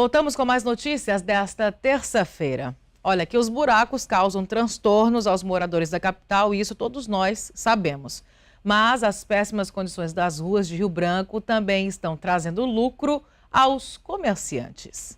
Voltamos com mais notícias desta terça-feira. Olha, que os buracos causam transtornos aos moradores da capital e isso todos nós sabemos. Mas as péssimas condições das ruas de Rio Branco também estão trazendo lucro aos comerciantes.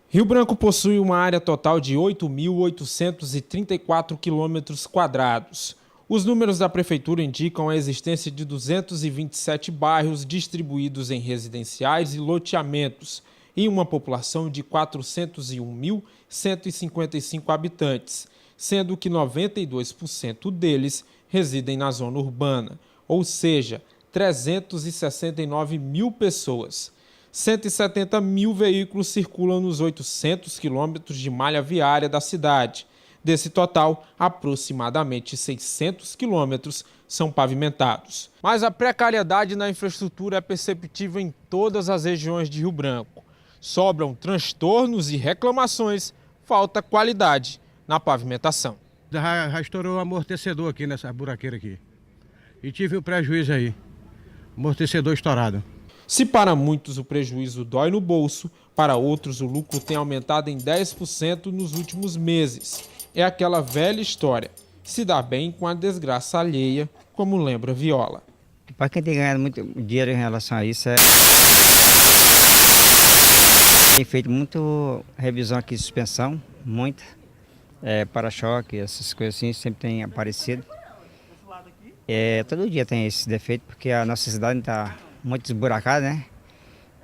Rio Branco possui uma área total de 8.834 km². Os números da prefeitura indicam a existência de 227 bairros distribuídos em residenciais e loteamentos e uma população de 401.155 habitantes, sendo que 92% deles residem na zona urbana, ou seja, 369 mil pessoas. 170 mil veículos circulam nos 800 quilômetros de malha viária da cidade. Desse total, aproximadamente 600 quilômetros são pavimentados. Mas a precariedade na infraestrutura é perceptível em todas as regiões de Rio Branco. Sobram transtornos e reclamações, falta qualidade na pavimentação. Já estourou o amortecedor aqui nessa buraqueira aqui. E tive um prejuízo aí, amortecedor estourado. Se para muitos o prejuízo dói no bolso, para outros o lucro tem aumentado em 10% nos últimos meses. É aquela velha história, se dá bem com a desgraça alheia, como lembra Viola. Para quem tem ganhado muito dinheiro em relação a isso, tem feito muito revisão aqui de suspensão, muita. Para-choque, essas coisas assim, sempre tem aparecido. Todo dia tem esse defeito, porque a nossa cidade está muito esburacada, né?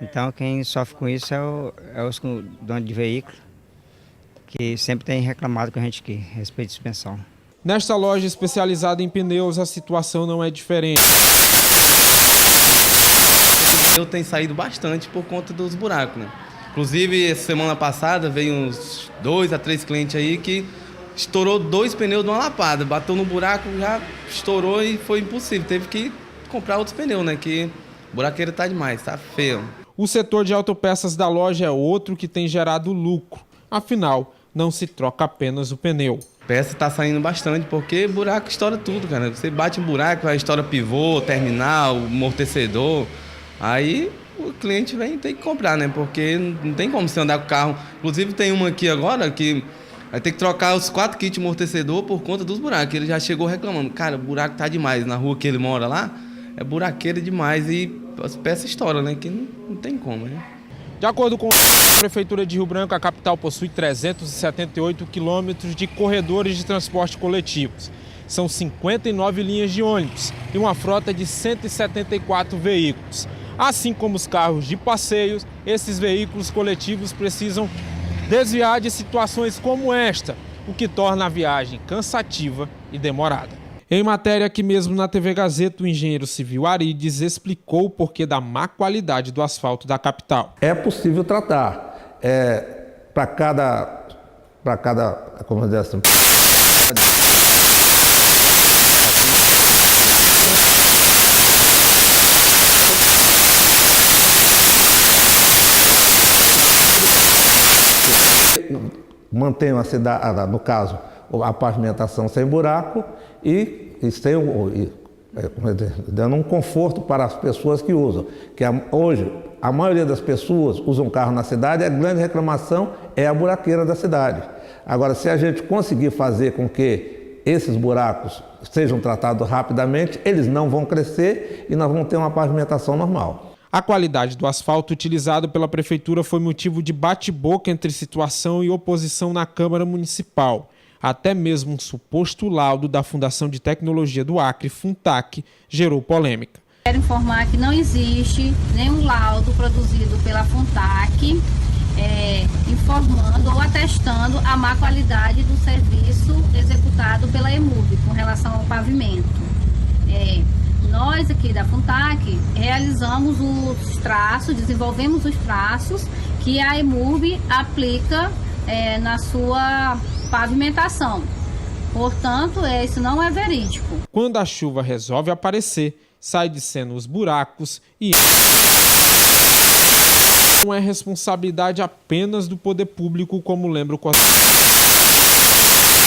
Então quem sofre com isso é os donos de veículo, que sempre tem reclamado com a gente aqui, a respeito de suspensão. Nesta loja especializada em pneus, a situação não é diferente. Eu tenho saído bastante por conta dos buracos, né? Inclusive, semana passada veio uns 2 a 3 clientes aí que estourou 2 pneus de uma lapada, bateu no buraco, já estourou e foi impossível. Teve que comprar outros pneus, né? Que o buraqueiro tá demais, tá feio. O setor de autopeças da loja é outro que tem gerado lucro. Afinal, não se troca apenas o pneu. Peça tá saindo bastante, porque buraco estoura tudo, cara. Você bate em buraco, aí estoura pivô, terminal, amortecedor. Aí o cliente tem que comprar, né? Porque não tem como você andar com o carro. Inclusive tem uma aqui agora que vai ter que trocar os 4 kits de amortecedor por conta dos buracos. Ele já chegou reclamando. Cara, o buraco tá demais. Na rua que ele mora lá, é buraqueira demais e as peças estouram, né? Que não tem como, né? De acordo com a Prefeitura de Rio Branco, a capital possui 378 quilômetros de corredores de transporte coletivos. São 59 linhas de ônibus e uma frota de 174 veículos. Assim como os carros de passeios, esses veículos coletivos precisam desviar de situações como esta, o que torna a viagem cansativa e demorada. Em matéria aqui mesmo na TV Gazeta, o engenheiro civil Arides explicou o porquê da má qualidade do asfalto da capital. É possível tratar. Para cada, como dizer assim, mantenham a cidade, no caso, a pavimentação sem buraco e dando um conforto para as pessoas que usam. Hoje, a maioria das pessoas usam carro na cidade, a grande reclamação é a buraqueira da cidade. Agora, se a gente conseguir fazer com que esses buracos sejam tratados rapidamente, eles não vão crescer e nós vamos ter uma pavimentação normal. A qualidade do asfalto utilizado pela Prefeitura foi motivo de bate-boca entre situação e oposição na Câmara Municipal. Até mesmo um suposto laudo da Fundação de Tecnologia do Acre, FUNTAC, gerou polêmica. Quero informar que não existe nenhum laudo produzido pela FUNTAC informando ou atestando a má qualidade do serviço executado pela EMURB com relação ao pavimento. Nós aqui da FUNTAC realizamos os traços, desenvolvemos os traços que a EMURB aplica na sua pavimentação. Portanto, isso não é verídico. Quando a chuva resolve aparecer, sai de cena os buracos e não é responsabilidade apenas do poder público, como lembra o Código.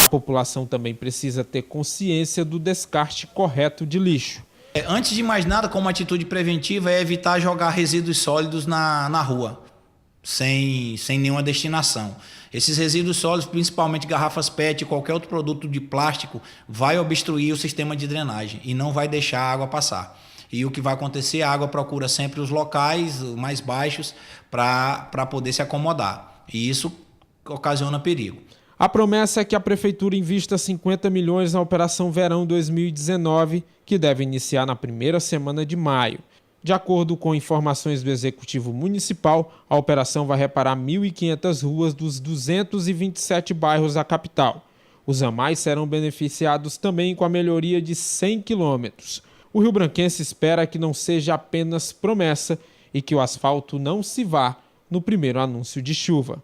A população também precisa ter consciência do descarte correto de lixo. Antes de mais nada, como atitude preventiva, é evitar jogar resíduos sólidos na rua. sem nenhuma destinação. Esses resíduos sólidos, principalmente garrafas PET e qualquer outro produto de plástico, vai obstruir o sistema de drenagem e não vai deixar a água passar. E o que vai acontecer, a água procura sempre os locais mais baixos para poder se acomodar. E isso ocasiona perigo. A promessa é que a Prefeitura invista 50 milhões na Operação Verão 2019, que deve iniciar na primeira semana de maio. De acordo com informações do Executivo Municipal, a operação vai reparar 1.500 ruas dos 227 bairros da capital. Os ramais serão beneficiados também com a melhoria de 100 quilômetros. O rio-branquense espera que não seja apenas promessa e que o asfalto não se vá no primeiro anúncio de chuva.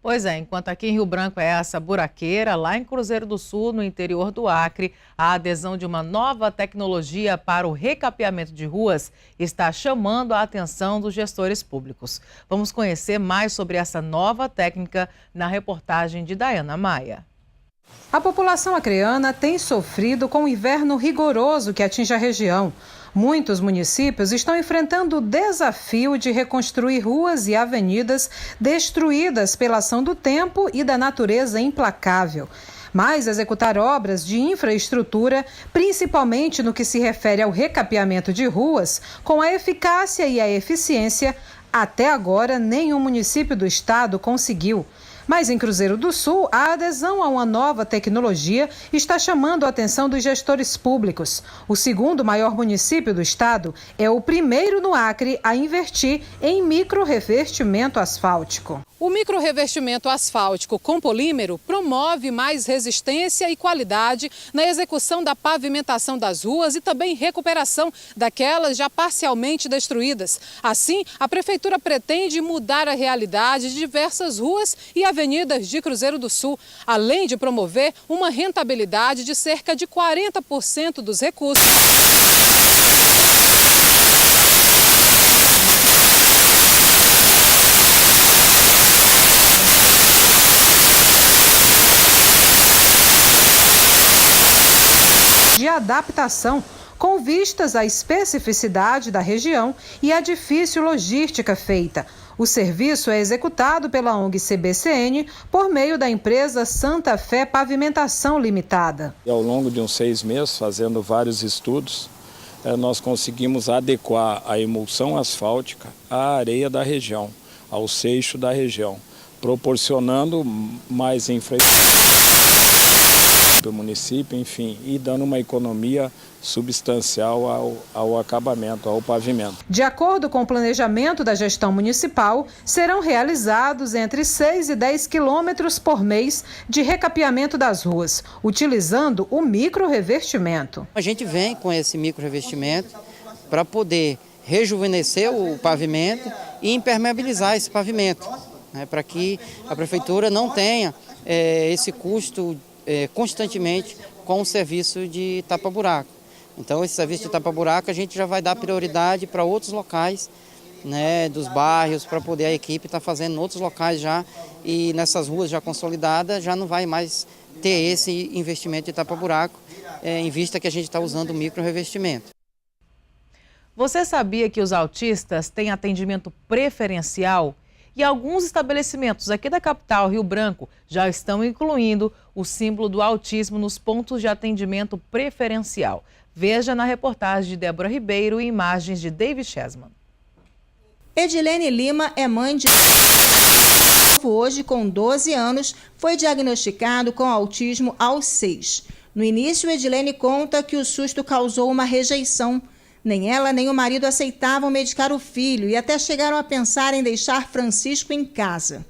Pois é, enquanto aqui em Rio Branco é essa buraqueira, lá em Cruzeiro do Sul, no interior do Acre, a adesão de uma nova tecnologia para o recapeamento de ruas está chamando a atenção dos gestores públicos. Vamos conhecer mais sobre essa nova técnica na reportagem de Dayana Maia. A população acreana tem sofrido com o inverno rigoroso que atinge a região. Muitos municípios estão enfrentando o desafio de reconstruir ruas e avenidas destruídas pela ação do tempo e da natureza implacável. Mas executar obras de infraestrutura, principalmente no que se refere ao recapeamento de ruas, com a eficácia e a eficiência, até agora nenhum município do estado conseguiu. Mas em Cruzeiro do Sul, a adesão a uma nova tecnologia está chamando a atenção dos gestores públicos. O segundo maior município do estado é o primeiro no Acre a investir em micro-revestimento asfáltico. O micro-revestimento asfáltico com polímero promove mais resistência e qualidade na execução da pavimentação das ruas e também recuperação daquelas já parcialmente destruídas. Assim, a Prefeitura pretende mudar a realidade de diversas ruas e avenidas de Cruzeiro do Sul, além de promover uma rentabilidade de cerca de 40% dos recursos. De adaptação, com vistas à especificidade da região e à difícil logística feita. O serviço é executado pela ONG CBCN por meio da empresa Santa Fé Pavimentação Limitada. Ao longo de uns 6 meses, fazendo vários estudos, nós conseguimos adequar a emulsão asfáltica à areia da região, ao seixo da região, proporcionando mais infraestrutura para o município, enfim, e dando uma economia substancial ao acabamento, ao pavimento. De acordo com o planejamento da gestão municipal, serão realizados entre 6 e 10 quilômetros por mês de recapeamento das ruas, utilizando o micro-revestimento. A gente vem com esse micro-revestimento para poder rejuvenescer o pavimento e impermeabilizar esse pavimento, né, para que a prefeitura não tenha esse custo constantemente com o serviço de tapa-buraco. Então, esse serviço de tapa-buraco a gente já vai dar prioridade para outros locais, né, dos bairros, para poder a equipe estar fazendo em outros locais já, e nessas ruas já consolidadas já não vai mais ter esse investimento de tapa-buraco, em vista que a gente está usando o micro-revestimento. Você sabia que os autistas têm atendimento preferencial? E alguns estabelecimentos aqui da capital, Rio Branco, já estão incluindo o símbolo do autismo nos pontos de atendimento preferencial. Veja na reportagem de Débora Ribeiro e imagens de David Chesman. Edilene Lima é mãe de... Hoje, com 12 anos, foi diagnosticado com autismo aos 6. No início, Edilene conta que o susto causou uma rejeição. Nem ela nem o marido aceitavam medicar o filho e até chegaram a pensar em deixar Francisco em casa.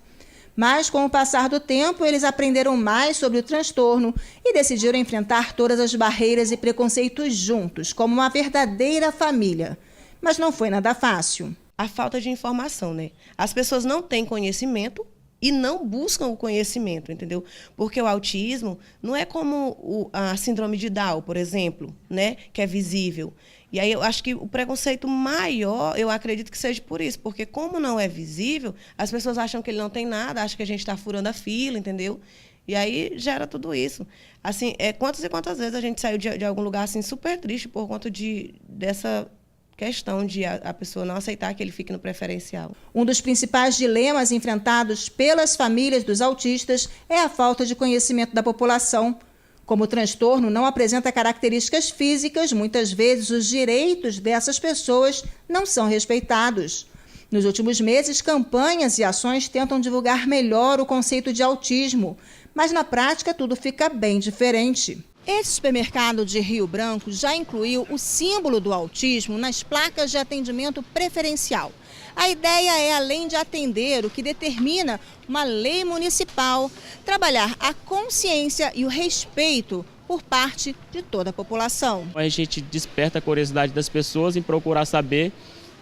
Mas, com o passar do tempo, eles aprenderam mais sobre o transtorno e decidiram enfrentar todas as barreiras e preconceitos juntos, como uma verdadeira família. Mas não foi nada fácil. A falta de informação, né? As pessoas não têm conhecimento e não buscam o conhecimento, entendeu? Porque o autismo não é como a síndrome de Down, por exemplo, né? Que é visível. E aí eu acho que o preconceito maior, eu acredito que seja por isso, porque como não é visível, as pessoas acham que ele não tem nada, acham que a gente está furando a fila, entendeu? E aí gera tudo isso. Assim, quantas e quantas vezes a gente saiu de algum lugar assim super triste por conta dessa questão de a pessoa não aceitar que ele fique no preferencial. Um dos principais dilemas enfrentados pelas famílias dos autistas é a falta de conhecimento da população. Como o transtorno não apresenta características físicas, muitas vezes os direitos dessas pessoas não são respeitados. Nos últimos meses, campanhas e ações tentam divulgar melhor o conceito de autismo, mas na prática tudo fica bem diferente. Esse supermercado de Rio Branco já incluiu o símbolo do autismo nas placas de atendimento preferencial. A ideia é, além de atender o que determina uma lei municipal, trabalhar a consciência e o respeito por parte de toda a população. A gente desperta a curiosidade das pessoas em procurar saber,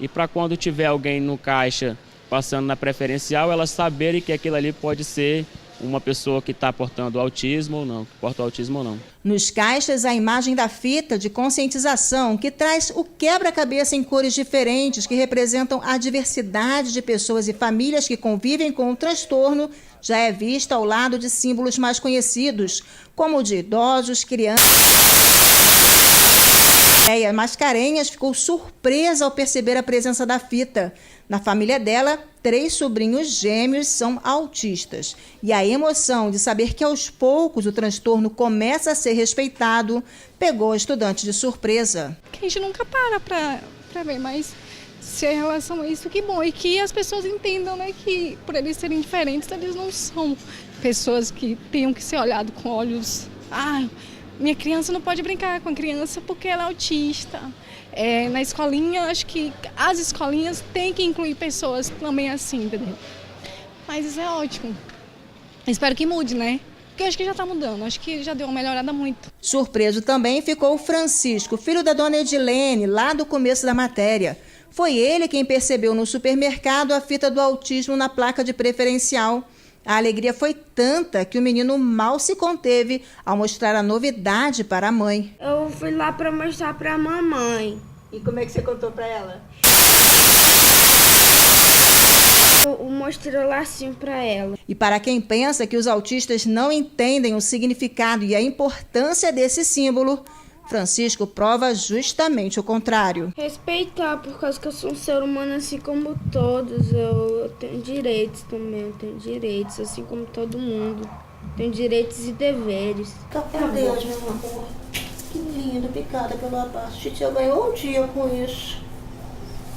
e para quando tiver alguém no caixa passando na preferencial, elas saberem que aquilo ali pode ser uma pessoa que está portando autismo ou não, que porta autismo ou não. Nos caixas, a imagem da fita de conscientização, que traz o quebra-cabeça em cores diferentes, que representam a diversidade de pessoas e famílias que convivem com o transtorno, já é vista ao lado de símbolos mais conhecidos, como o de idosos, crianças. A Mascarenhas ficou surpresa ao perceber a presença da fita. Na família dela, 3 sobrinhos gêmeos são autistas. E a emoção de saber que aos poucos o transtorno começa a ser respeitado pegou a estudante de surpresa. A gente nunca para ver, mas se é em relação a isso, que bom. E que as pessoas entendam, né, que por eles serem diferentes, eles não são pessoas que tenham que ser olhadas com olhos... minha criança não pode brincar com a criança porque ela é autista. Na escolinha, acho que as escolinhas têm que incluir pessoas também assim, entendeu? Mas isso é ótimo. Espero que mude, né? Porque eu acho que já está mudando, acho que já deu uma melhorada muito. Surpreso também ficou o Francisco, filho da dona Edilene, lá do começo da matéria. Foi ele quem percebeu no supermercado a fita do autismo na placa de preferencial. A alegria foi tanta que o menino mal se conteve ao mostrar a novidade para a mãe. Eu fui lá para mostrar para a mamãe. E como é que você contou para ela? Eu mostrei o lacinho para ela. E para quem pensa que os autistas não entendem o significado e a importância desse símbolo, Francisco prova justamente o contrário. Respeitar, por causa que eu sou um ser humano assim como todos. Eu tenho direitos também, eu tenho direitos, assim como todo mundo. Tenho direitos e deveres. Tá com Deus, meu amor. Que lindo, picada pelo abraço. Titia ganhou um dia com isso.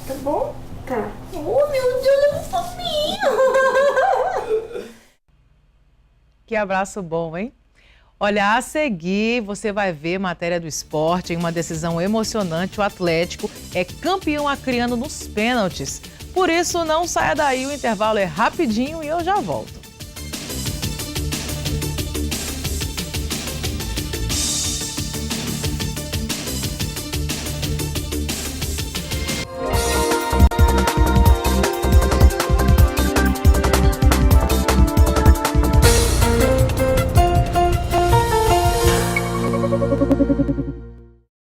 Tá bom? Tá. Oh, meu Deus, é muito fofinho. Que abraço bom, hein? Olha, a seguir você vai ver matéria do esporte em uma decisão emocionante. O Atlético é campeão acreano nos pênaltis. Por isso, não saia daí, o intervalo é rapidinho e eu já volto.